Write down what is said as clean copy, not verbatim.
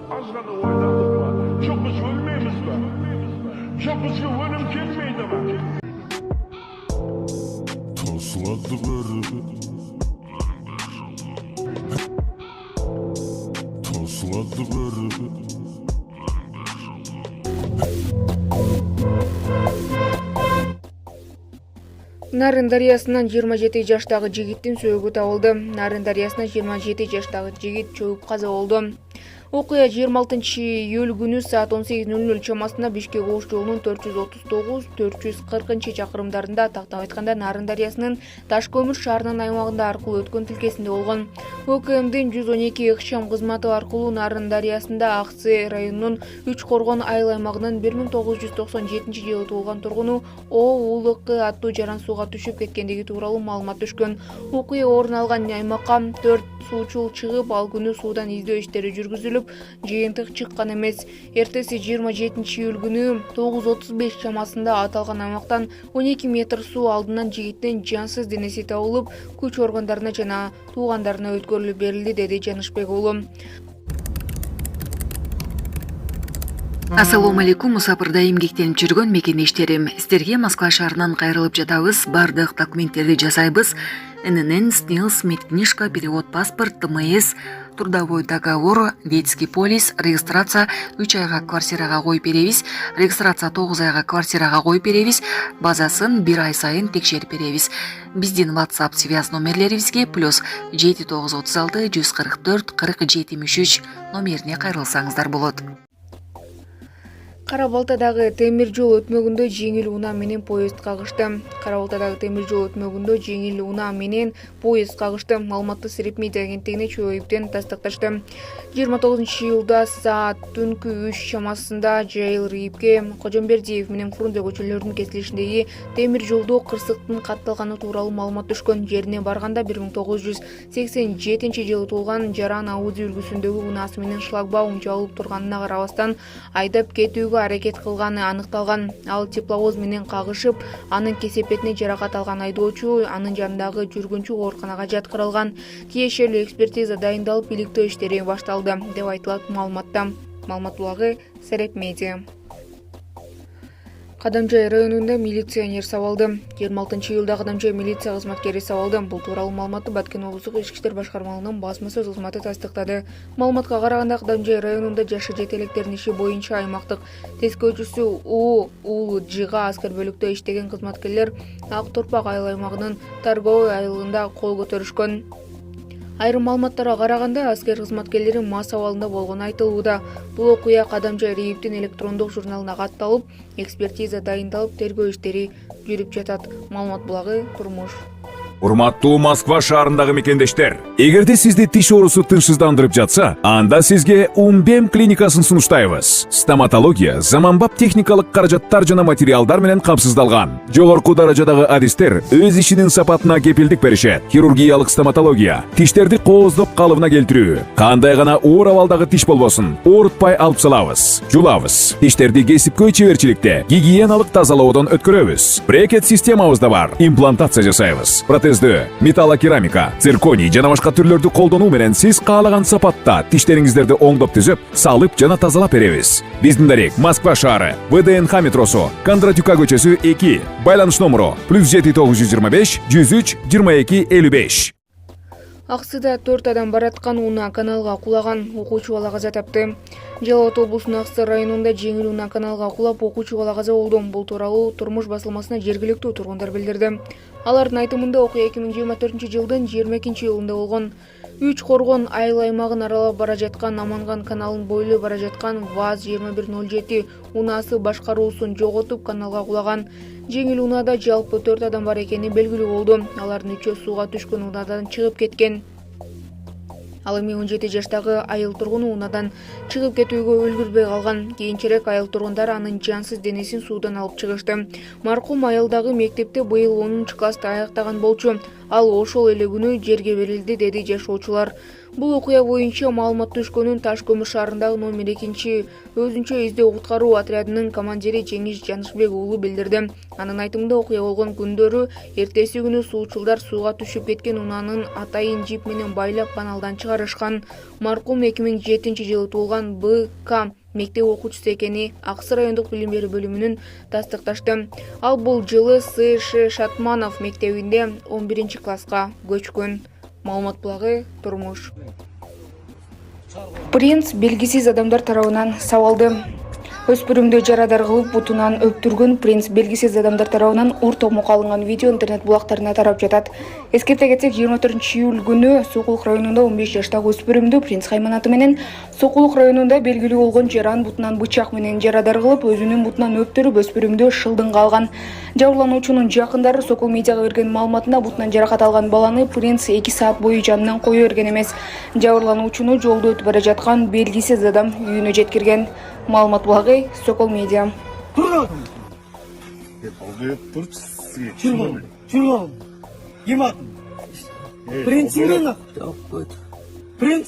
Az gana oynadık mı? Çok biz ölmeyiz mi? Çok bizga ölüm kelmeydi mi? Tosladı beri, tosladı beri. Нарын дарыясынан 27 жаштагы жигиттин сөөгү табылды. Нарын дарыясынан 27 жаштагы жигит чөгүп каза болду. Окуя 26 июль күнү саат 18:00 чамасында Бишкек Ош жолунун 439-440 чакырымдарында, тактап айтканда Нарын дарыясынын Таш-Көмүр шаарынын аймагында аркылуу өткөн тилкесинде болгон. ОКМдин 112 ыкчам кызматы аркылуу Нарын дарыясында Аксы районунун Үч Коргон айыл аймагынын 1997-жылы туулган тургуну УЛК аттуу жаран сууга түшүп кеткендиги тууралуу маалымат түшкөн. Окуя орун алган аймакка 4 суучул чыгып, ал күнү суудан издөө иштери жүргүзүлүп, жыйынтык чыккан эмес. Эртеси 27 июль күнү 9:35 чамасында аталган аймактан 12 метр суу алдынан жигиттин жансыз денеси табылып, күч органдарына жана туугандарына өткөрүлүп берилди, деди Жанышбек уулу. Ассалому алейкум, мусапырда эмгектенип жүргөн мекендештерим. Сиздерге Москва шаарынан кайрылып жатабыз. Бардык документтерди жасайбыз. ННН, СНИЛС, медкнижка, перевод паспорт, ТМС, трудовой договор, детский полис, регистрация 3 айга квартирага коюп беребиз, регистрация 9 айга квартирага коюп беребиз, базасын 1 ай сайын текшерип беребиз. Биздин WhatsApp связь номерлерибизге +7 936 144 40 73 номерине кайрылсаңыздар болот. Кара-Балтадагы темир жол өтмөгүндө жеңил унаа менен поезд кагышты. Кара-Балтадагы темир жол өтмөгүндө жеңил унаа менен поезд кагышты. Маалыматты Сереп медиа агенттигине ЧОИБден тастыкташты. 29-июлда саат түнкү 3 чамасында Жайыл Рийипке, Кожомбердиев менен Фрунзе көчөлөрүнүн кесилишиндеги темир жолдо кырсыктын катталганы тууралуу маалымат түшкөн. Жерине барганда 1987-жылы туулган Жаран Аузи үлгүсүндөгү унаасы менен шлагбаум жабылып турганына карабастан айдап кетүүгө аракет кылганы аныкталган. Ал тепловоз менен кагышып, анын кесепетине жаракат алган айдоочу, анын жанындагы жүргүнчү ооруканага жаткырылган. Тиешелүү экспертиза дайындалып, иликтөө иштери башталды, деп айтылат маалыматта. Маалымат булагы Сереп медиа. Кадамжай районунда милиционер сабалды. 26-июлда Кадамжай милиция кызматкери сабалды. Бул тууралуу маалыматты Баткен облустук ички иштер башкармалыгынын басма сөз кызматы тастыктады. Маалыматка караганда, Кадамжай районунда жашы жете электердин иши боюнча аймактык тескөөчүсү УЛЖга аскер бөлүктө иштеген кызматкерлер Ак Торпак айыл аймагынын торговый айылында кол көтөрүшкөн. Айрым маалыматтарга караганда, аскер кызматкерлери мас абалында болгону айтылууда. Бул окуя Кадамжай Рийиптин электрондук журналына катталып, экспертиза дайындалып, тергөө иштери жүрүп жатат. Маалымат булагы Турмуш. Урматтуу Москва шаарындагы мекендештер, эгерде сизди тиш оорусу тынчсыздандырып жатса, анда сизге Умбем клиникасын сунуштайбыз. Стоматология заманбап техникалык каражаттар жана материалдар менен камсыздалган. Жогорку даражадагы адистер өз ишинин сапатына кепилдик беришет. Хирургиялык стоматология, тиштерди кооздоп калыбына келтирүү, кандай гана оор абалдагы тиш болбосун, оорутпай алып салабыз, жулабыз. Тиштерди кесипкөй чеберчиликте, гигиеналык тазалоодон өткөрөбүз. Брекет системабыз да бар, имплантация жасайбыз. Металлокерамика, цирконий жана башка түрлөрдү колдонуу менен сиз каалаган сапатта тиштериңиздерди оңдоп түзөп, салып жана тазалап беребиз. Биздин дарек Москва шаары, ВДНХ метросу, Кондратюка көчөсү 2, байланыш номеру +7 925 103 22 55. Аксыда 4 адам бараткан унаа каналга кулаган, окуучу бала каза тапты. Жалал Абад облусунун Аксы районунда жеңил унаа каналга кулап, окуучу бала каза болду. Бул тууралуу Турмуш басылмасына жергиликтүү тургундар билдирди. Алардын айтымында окуя 2024-жылдын 22-июлунда болгон. Үч Коргон айыл аймагын аралап бара жаткан Аманган каналын бойлой бара жаткан ВАЗ-2107 унаасы башкаруусун жоготуп каналга кулаган. Жеңил унаада жалпы 4 адам бар экени белгилүү болду. Алардын 3-өө сууга түшкөн унаадан чыгып кеткен. Ал эми 17 жаштагы айыл тургуну унаадан чыгып кетүүгө үлгүрбөй калган. Кийинчерээк айыл тургундары анын жансыз денесин суудан алып чыгышты. Маркум айылдагы мектепте быйыл 10-классты аяктаган болчу. Ал ошол эле күнү жерге берилди, деди жашоочулар. Бул окуя боюнча маалымат түшкөнүн Таш көмүр шаарындагы номер 2 өзүнчө издөө куткаруу отрядынын командири Жеңиш Жанышбек уулу билдирди. Анын айтымында окуя болгон күндөрү эртеси күнү суучулдар сууга түшүп кеткен унаанын атайын жип менен байлап каналдан чыгарышкан. Маркум 2007-жылы туулган БК мектеп окуучусу экени Аксы райондук билим берүү бөлүмүнүн тастыкташты. Ал бул жылы С.Ш. Шатманов мектебинде 11-класска көчкөн. Маалымат булагы Турмуш. Принц белгисиз адамдар тарабынан сабалды. Өспүрүмдү жарадар кылып бутунан өптүргөн принц белгисиз адамдар тарабынан ур томок алынган видео интернет булактарына тарап жатат. Эскерте кетсек, 24-июль күнү Сокулук районунда 15 жаштагы өспүрүмдү принц кайманаты менен Сокулук районунда белгилүү болгон жаран бутунан бычак менен жарадар кылып, өзүнүн бутунан өптүрүп, өспүрүмдү шылдыңга алган. Жабырлануучунун жакындары Сокул медиага берген маалыматында бутунан жаракат алган баланы принц 2 саат бою жанынан кое берген эмес. Жабырлануучуну жолдо өтүп бара жаткан белгисиз адам үйүнө жеткирген. Маалымат булагы Сокол медиа. Принц